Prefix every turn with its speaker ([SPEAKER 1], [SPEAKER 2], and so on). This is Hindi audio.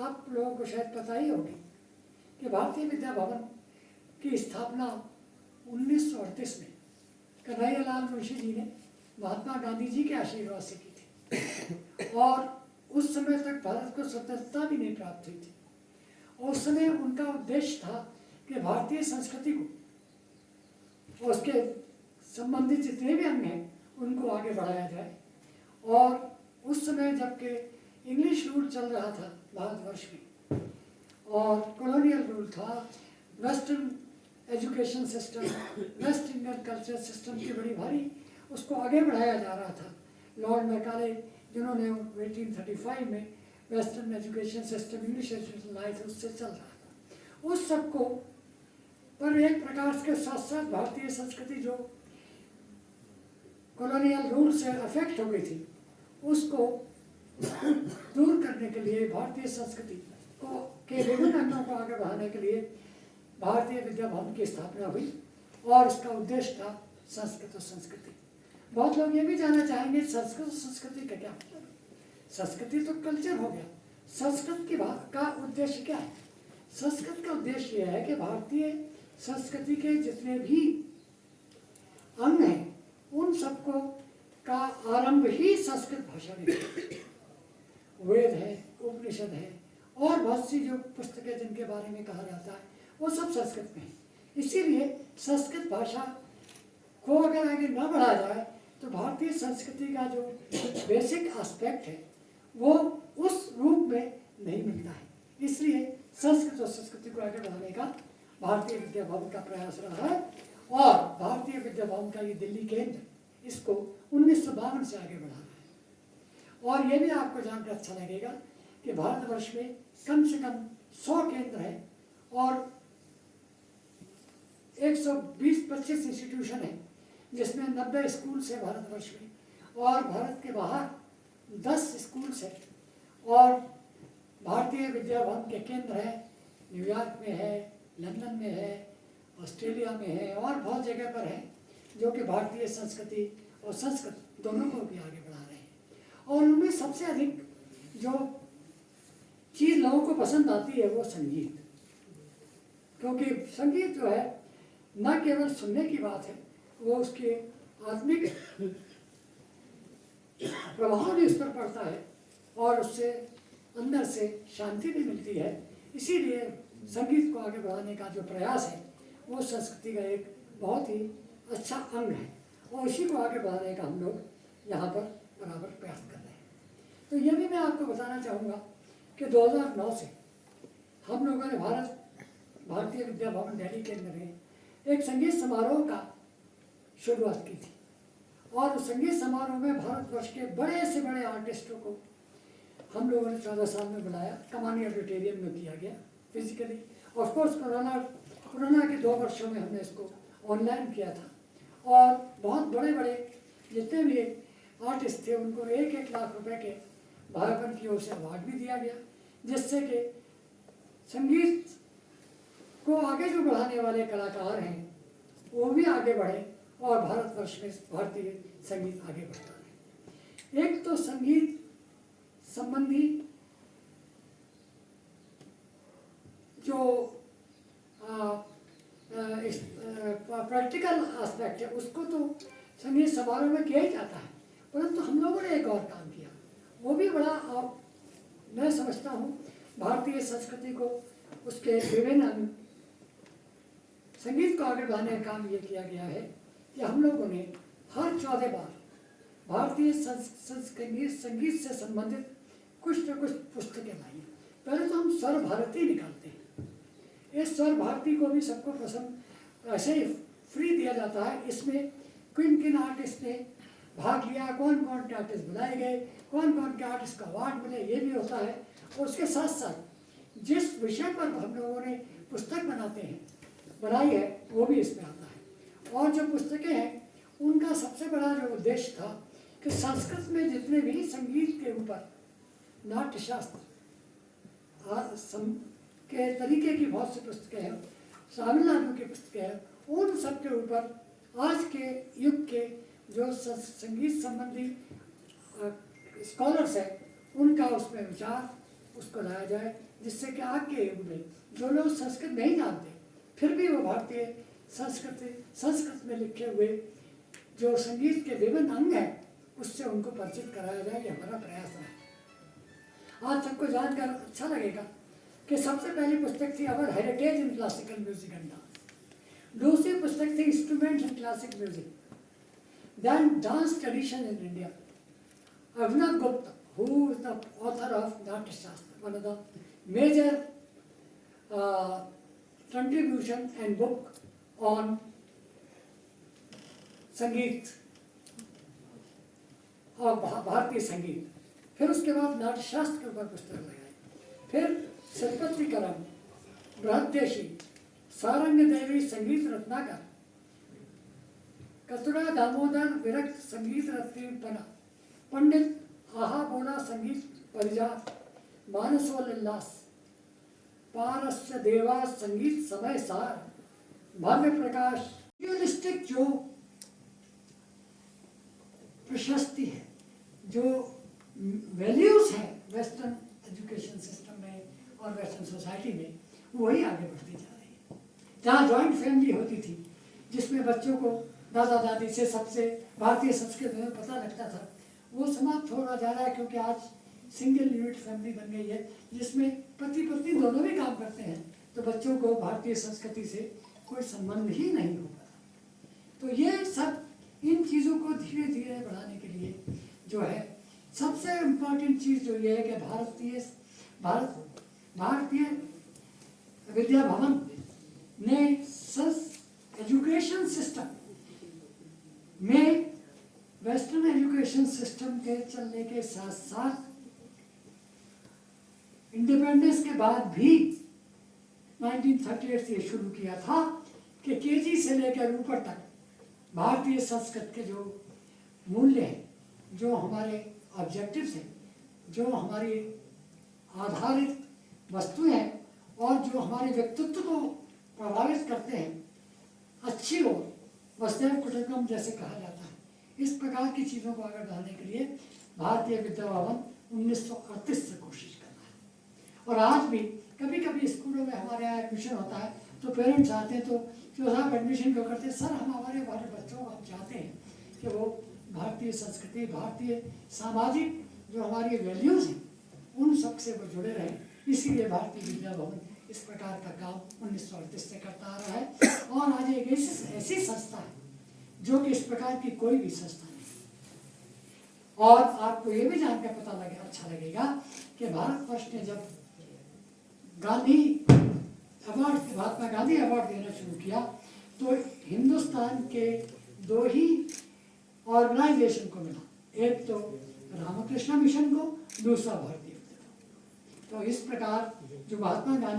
[SPEAKER 1] आप लोगों को शायद पता ही होगी कि भारतीय विद्या भवन की स्थापना 1938 में कन्हैयालाल मुंशी जी ने महात्मा गांधी जी के आशीर्वाद से की थी, और उस समय तक भारत को स्वतंत्रता भी नहीं प्राप्त हुई थी। और उस समय उनका उद्देश्य था कि भारतीय संस्कृति को और उसके संबंधित जितने भी अंग हैं उनको आगे बढ़ाया जाए। और उस समय जबकि इंग्लिश रूल चल रहा था भारतवर्ष में और कॉलोनियल रूल था, western education system, West Indian culture system की बड़ी भारी उसको आगे बढ़ाया जा रहा था। लॉर्ड मैकाले जिन्होंने 1835 में western education system, English education लाए थे, उससे चल रहा था। उस सब को पर एक प्रकार के साथ साथ भारतीय संस्कृति जो कॉलोनियल रूल से अफेक्ट हो गई थी उसको दूर करने के लिए भारतीय संस्कृति को के विभिन्न अंगों को आगे बढ़ाने के लिए भारतीय विद्या भवन की स्थापना हुई, और इसका उद्देश्य था संस्कृत और संस्कृति। बहुत लोग ये भी जानना चाहेंगे संस्कृत और संस्कृति का क्या मतलब है। संस्कृति तो कल्चर हो गया, संस्कृत की बात का उद्देश्य क्या है? संस्कृत का उद्देश्य यह है कि भारतीय संस्कृति के जितने भी अंग हैं उन सबको का आरंभ ही संस्कृत भाषा में है। वेद है, उपनिषद है और बहुत सी जो पुस्तकें जिनके बारे में कहा जाता है वो सब संस्कृत में है। इसीलिए संस्कृत भाषा को अगर आगे न बढ़ाया जाए तो भारतीय संस्कृति का जो बेसिक एस्पेक्ट है वो उस रूप में नहीं मिलता है। इसलिए संस्कृत और संस्कृति को आगे बढ़ाने का भारतीय विद्या भवन का प्रयास रहा है, और भारतीय विद्या भवन का ये दिल्ली केंद्र इसको 1952 से आगे बढ़ा रहा है। और ये भी आपको जानकर अच्छा लगेगा कि भारतवर्ष में कम से कम 100 केंद्र हैं और 120-25 इंस्टीट्यूशन है, जिसमें 90 स्कूल्स है भारतवर्ष में, और भारत के बाहर 10 स्कूल्स है। और भारतीय विद्या भवन के केंद्र हैं, न्यूयॉर्क में है, लंदन में है, ऑस्ट्रेलिया में है और बहुत जगह पर है, जो कि भारतीय संस्कृति और संस्कृत दोनों को भी आगे बढ़ा रहे हैं। और उनमें सबसे अधिक जो चीज़ लोगों को पसंद आती है वो संगीत, क्योंकि संगीत जो है न केवल सुनने की बात है, वो उसके आत्मिक प्रभाव भी उस पर पड़ता है और उससे अंदर से शांति भी मिलती है। इसीलिए संगीत को आगे बढ़ाने का जो प्रयास है वो संस्कृति का एक बहुत ही अच्छा अंग है, और इसी को आगे बढ़ाने का हम लोग यहाँ पर बराबर प्रयास कर रहे हैं। तो ये भी मैं आपको बताना चाहूँगा कि 2009 से हम लोगों ने भारतीय विद्या भवन दिल्ली के अंदर में एक संगीत समारोह का शुरुआत की थी, और उस संगीत समारोह में भारतवर्ष के बड़े से बड़े आर्टिस्टों को हम लोगों ने 14 साल में बुलाया। कमानी ऑडिटोरियम में किया गया फिजिकली, ऑफ कोर्स कोरोना के 2 वर्षों में हमने इसको ऑनलाइन किया था, और बहुत बड़े बड़े जितने भी आर्टिस्ट थे उनको 1-1 लाख रुपए के भागवत की ओर से अवार्ड भी दिया गया, जिससे कि संगीत को आगे जो बढ़ाने वाले कलाकार हैं वो भी आगे बढ़े और भारतवर्ष में भारतीय संगीत आगे बढ़ता रहे। एक तो संगीत संबंधी जो प्रैक्टिकल एस्पेक्ट है उसको तो संगीत समारोह में किया ही जाता है, परंतु हम लोगों ने एक और काम किया, वो भी बड़ा मैं समझता हूँ भारतीय संस्कृति को उसके विभिन्न संगीत को आगे बढ़ाने का काम ये किया गया है कि हम लोगों ने हर 14 बार भारतीय संगीत से संबंधित कुछ न कुछ पुस्तकें लाई। पहले तो हम स्वर भारती निकालते हैं, इस स्वर भारती को भी सबको पसंद ऐसे ही फ्री दिया जाता है। इसमें किन किन आर्टिस्ट ने भाग लिया, कौन कौन के आर्टिस्ट बुलाए गए, कौन कौन के आर्टिस्ट का अवार्ड मिले, ये भी होता है। और उसके साथ साथ जिस विषय पर हम लोगों ने पुस्तक बनाई है वो भी इसमें आता है। और जो पुस्तकें हैं उनका सबसे बड़ा जो उद्देश्य था कि संस्कृत में जितने भी संगीत के ऊपर नाट्यशास्त्र के तरीके की बहुत सी पुस्तकें हैं, तमिलनाडु की पुस्तकें हैं, उन सब के ऊपर आज के युग के जो संगीत संबंधी स्कॉलर्स हैं उनका उसमें विचार उसको लाया जाए, जिससे कि आज के युग में जो लोग संस्कृत नहीं जानते फिर भी वो भारतीय संस्कृत में लिखे हुए जो संगीत के विभिन्न अंग हैं उससे उनको परिचित कराया जाए, ये हमारा प्रयास है। आज सबको जानकर अच्छा लगेगा कि सबसे पहली पुस्तक थी our heritage in classical music and dance. दूसरी पुस्तक थी instruments in classic music, then dance tradition in India. Abhinav Gupta, who is the author of Natya Shastra, one of the major contribution and book on संगीत और भारतीय संगीत। फिर उसके बाद नाट्य शास्त्र के ऊपर पुस्तक लगाई। फिर सतपत्रीकरण, बृहदेशी, सारंग देवी संगीत रत्नाकर, कस्तूरा दामोदर विरक्त संगीत रत्नपना, पंडित आहा बोला संगीत परिजात, मानसोल्लास, पारस्य देवा संगीत समय सार, भव्य प्रकाश। रियलिस्टिक जो प्रशस्ति है, जो वैल्यूज हैं वेस्टर्न एजुकेशन सिस्टम में और वेस्टर्न सोसाइटी में, वही आगे बढ़ती जा रही है। जहाँ जॉइंट फैमिली होती थी जिसमें बच्चों को दादा दादी से सबसे भारतीय संस्कृति में पता लगता था, वो समाप्त हो जा रहा है, क्योंकि आज सिंगल यूनिट फैमिली बन गई है जिसमें पति पत्नी दोनों भी काम करते हैं, तो बच्चों को भारतीय संस्कृति से कोई संबंध ही नहीं होगा। तो ये सब इन चीज़ों को धीरे धीरे बढ़ाने के लिए जो है सबसे इम्पोर्टेंट चीज़ जो ये है कि भारतीय विद्या भवन ने एजुकेशन सिस्टम में वेस्टर्न एजुकेशन सिस्टम के चलने के साथ साथ इंडिपेंडेंस के बाद भी 1938 से शुरू किया था कि केजी से लेकर ऊपर तक भारतीय संस्कृत के जो मूल्य हैं, जो हमारे ऑब्जेक्टिव्स हैं, जो हमारी आधारित वस्तुएं हैं और जो हमारे व्यक्तित्व को प्रभावित करते हैं, अच्छी ओर वसुधैव कुटुंबकम जैसे कहा जाता है, इस प्रकार की चीज़ों को आगे बढ़ाने के लिए भारतीय विद्या भवन 1938 से कोशिश कर रहा है। और आज भी कभी कभी स्कूलों में हमारे यहाँ एडमिशन होता है तो पेरेंट्स आते हैं, तो जो साहब एडमिशन क्यों करते हैं, सर हम हमारे बच्चों को हम चाहते हैं कि वो भारतीय संस्कृति, भारतीय सामाजिक जो हमारी वैल्यूज़ हैं उन सब से वो जुड़े रहें, इसीलिए भारतीय विद्या भवन इस प्रकार का काम 1938 से करता आ रहा है। और आज एक ऐसी संस्था है जो कि इस प्रकार की कोई भी संस्था नहीं। और आपको ये भी जानकर पता लगे अच्छा लगेगा कि भारतवर्ष ने जब गांधी अवार्ड, महात्मा गांधी अवार्ड देना शुरू किया तो हिंदुस्तान के 2 ही ऑर्गेनाइजेशन को मिला, एक तो रामकृष्ण मिशन को, दूसरा भारतीय। तो इस प्रकार जो महात्मा गांधी